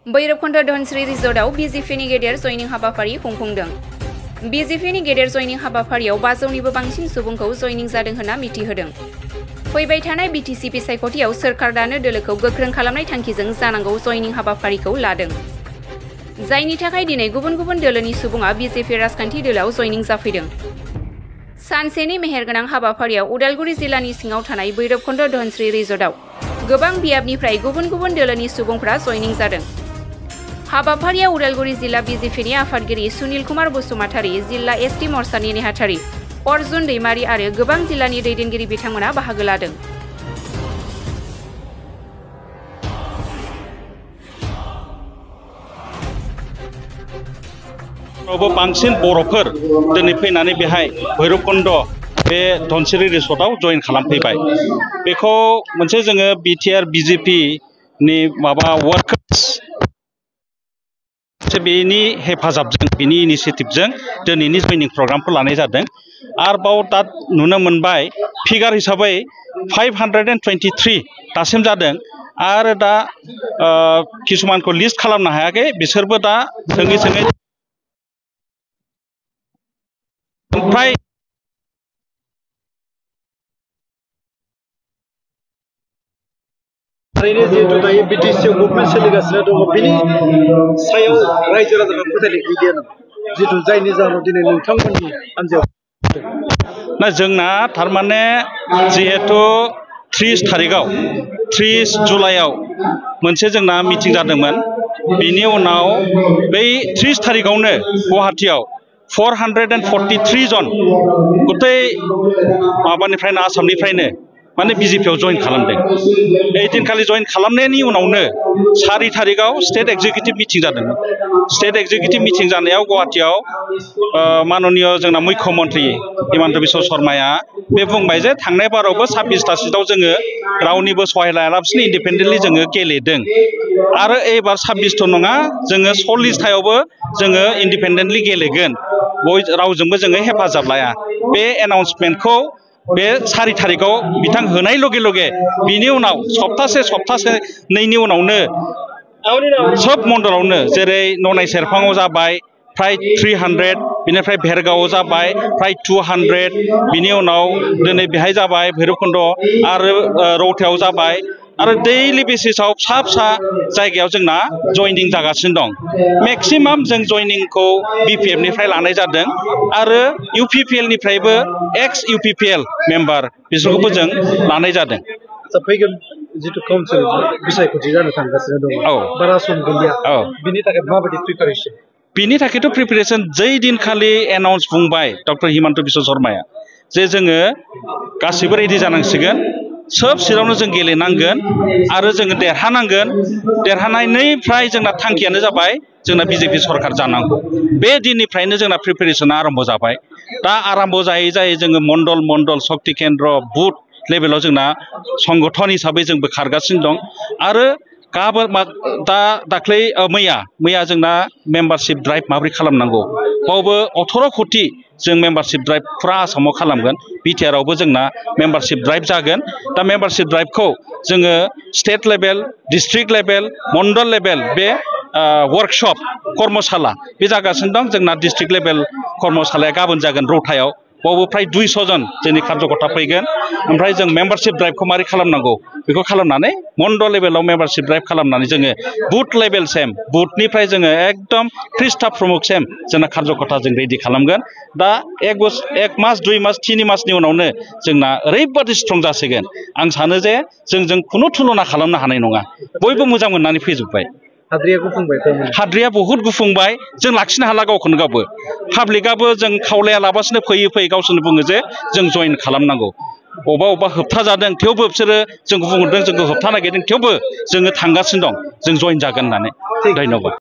भैरबखुन्द धनस्री रिजर्टआव बिजेपिनि गेदेर जयनिं हाबाफारि खुंफुंदों। बिजेपिनि गेदेर जयनिं हाबाफारियाव 500निबो बांसिन सुबुंखौ जयनिं जादों होनना मिथिहोदों। फैबाय थानाय बिटिसि बिसायख'थियाव सोरखार दानो दोलोखौ गोख्रों खालामनाय थांखिजों जानांगौ जयनिं हाबाफारिखौ लादों। जायनि थाखाय दिनै गुबुन गुबुन दोलोनि सुबुङा बिजेपि राजखान्थि दोलोआव जयनिं जाफैदों। सानसेनि मेहेरगोनां हाबाफारियाव उदालगुरि जिल्लानि सिङाव थानाय भैरबखुन्द धनस्री रिजर्टआव गोबां बियाबनिफ्राय गुबुन गुबुन दोलोनि सुबुंफ्रा जयनिं जादों। हाबाफारियाव उदालगुरि जिल्ला बिजेपिनि आफादगिरि सुनिल कुमार बसुमतारी, जिल्ला एसटि मोर्चानि नेहाथारि अर्जुन दैमारी आरो गोबां जिल्लानि दैदेनगिरि बिथांमोना बाहागो लादों। बांसिन बर'फोर दिनै फैनानै बेहाय भैरबखुन्द बे धनस्री रिजर्टआव जयन खालामफैबाय। बेखौ मोनसे जोङो बिटिआर बिजेपि नि माबा वार्कार्स बेनि हेफाजाबजों बेनि इनिशिएटिभजों दिनैनि जयनिं प्रग्रामखौ लानाय जादों। आरोबाव दा नुनो मोनबाय फिगार हिसाबै 523 दासिम जादों। आरो दा किसुमानखौ लिस्ट खालामनो हायाखै, बिसोरबो दा सोङै सोङै ओमफ्राय जिहेतु दायो बिटिसि गभर्नमेन्ट सोलिगासिनो दङ, बिनि सायाव रायजो राजाफ्रा फोथायनाय गैया नामा? जिहेतु जायनि जाहोनाव दिनै नोंथांमोननि हान्जायाव ना जोंना थारमाने जिहेतु 30 तारिखआव 30 जुलाइआव मोनसे जोंना मिटिं जादोंमोन। बिनि उनाव बै 30 तारिखआवनो गुवाहाटीआव 443 जन गथै माबानिफ्रायनो आसामनिफ्रायनो माने बिजेपिआव जयन खालामदों। ओइ दिनखालि जयन खालामनायनि उनावनो 4 तारिखआव स्टेट एक्जिकिउटिभ मिटिं जादोंमोन। स्टेट एक्जिकिउटिभ मिटिं जानायाव गुवाहाटीआव माननीय जोंना मुख्यमन्त्री हिमन्त बिश्व शर्माया बे बुंबाय जे थांनाय बारावबो 26टा सिटआव जोङो रावनिबो सहाय लायालासिनो इन्डिपेन्डेन्टलि जोङो गेलेदों। आरो एबार 26थ' नङा, जोङो 40थायावबो जोङो इन्डिपेन्डेन्टलि गेलेगोन, रावजोंबो जोङो हेफाजाब लाया। बे एनाउन्समेन्टखौ बे 4 तारिखआव बिथां होनाय लगे लगे बिनि उनाव सप्तासेनैनि उनावनो सोब मण्डलावनो जेरै ननाय सेरफाङाव जाबाय फ्राय 300, बिनिफ्राय भेरगावआव जाबाय फ्राय 200, बिनि उनाव दिनै बेहाय जाबाय भैरबखुन्द आरो रौतायाव जाबाय। आरो दैलि बेसिसाव फिसा फिसा जायगायाव जोंना जयनिं जागासिनो दं। मेक्सिमाम जों जयनिंखौ बिपिएफ निफ्राय लानाय जादों आरो इउपिपिएल निफ्रायबो एक्स इउपिपिएल मेम्बार बिसोरखौबो जों लानाय जादों। फैगोन जितु काउन्सिल बिसायख'थि जानो थांगासिनो दङ, बारा सम गैलिया, बिनि थाखाय माबायदि प्रिपारेसन? बिनि थाखायथ' प्रिपेरेसन जै दिनखालि एनाउन्स बुंबाय डक्टर हिमन्त बिश्व शर्माया जे जोङो गासिबो रेडि जानांसिगोन, सोब सिटआवनो जों गेलेनांगोन आरो जोङो देरहानांगोन। देरहानायनिफ्राय जोंना थांखियानो जाबाय जोंना बिजेपि सरकार जानांगौ। बे दिननिफ्रायनो जोंना प्रिपेरेसना आरम्भ जाबाय। दा आरम्भ जायै जायै जोङो मण्डल शक्ति केन्द्र बुथ लेभेलाव जोंना संगठन हिसाबै जोंबो खारगासिनो दं। आरो दाख्लै मैया जोंना मेम्बारशिप ड्राइभ माबोरै खालामनांगौ, बावबो 18 कोटि जों मेम्बारशिप ड्राइभ फुरा आसामाव खालामगोन। बिटिआरआवबो जोंना मेम्बारशिप ड्राइभ जागोन। दा मेम्बारशिप ड्राइभखौ जोङो स्टेट लेभेल, डिस्ट्रिक्ट लेभेल, मण्डल लेभेल बे वर्कशप कर्मशाला बे जागासिनो दं। जोंना डिस्ट्रिक्ट लेभेल कर्मशालाया गाबोन जागोन रौतायाव, बावबो फ्राय 200 जन जोंनि कार्यकर्ता फैगोन। ओमफ्राय जों मेम्बारशिप ड्राइभखौ मारै खालामनांगौ बेखौ खालामनानै मण्डल लेभेलाव मेम्बारशिप ड्राइभ खालामनानै जोङो बुथ लेभेलसिम, बुथनिफ्राय जोङो एकदम ख्रिस्टा प्रमुखसिम जोंना कार्यकर्ता जों रेडि खालामगोन। दा 1 मास 2 मास 3 मासनि उनावनो जोंना ओरैबादि स्ट्रं जासिगोन। आं सानो जे जोंजों खुनु तुलना खालामनो हानाय नङा। बयबो मोजां मोननानै फैजोब्बाय। हाद्रिया बहुद गुफुंबाय, जों लाखिनो हाला गावखौनो गावबो। पाब्लिकआबो जों खावलायालाबासिनो फैयै गावसोरनो बुङो जे जों जयन खालामनांगौ। अबा होबथा जादों, थेवबो बिसोरो जोंखौ बुंहरदों, जोंखौ होबथा नागिरदों, थेवबो जोङो थांगासिनो दं, जों जयन जागोन होननानै। धन्यबाद।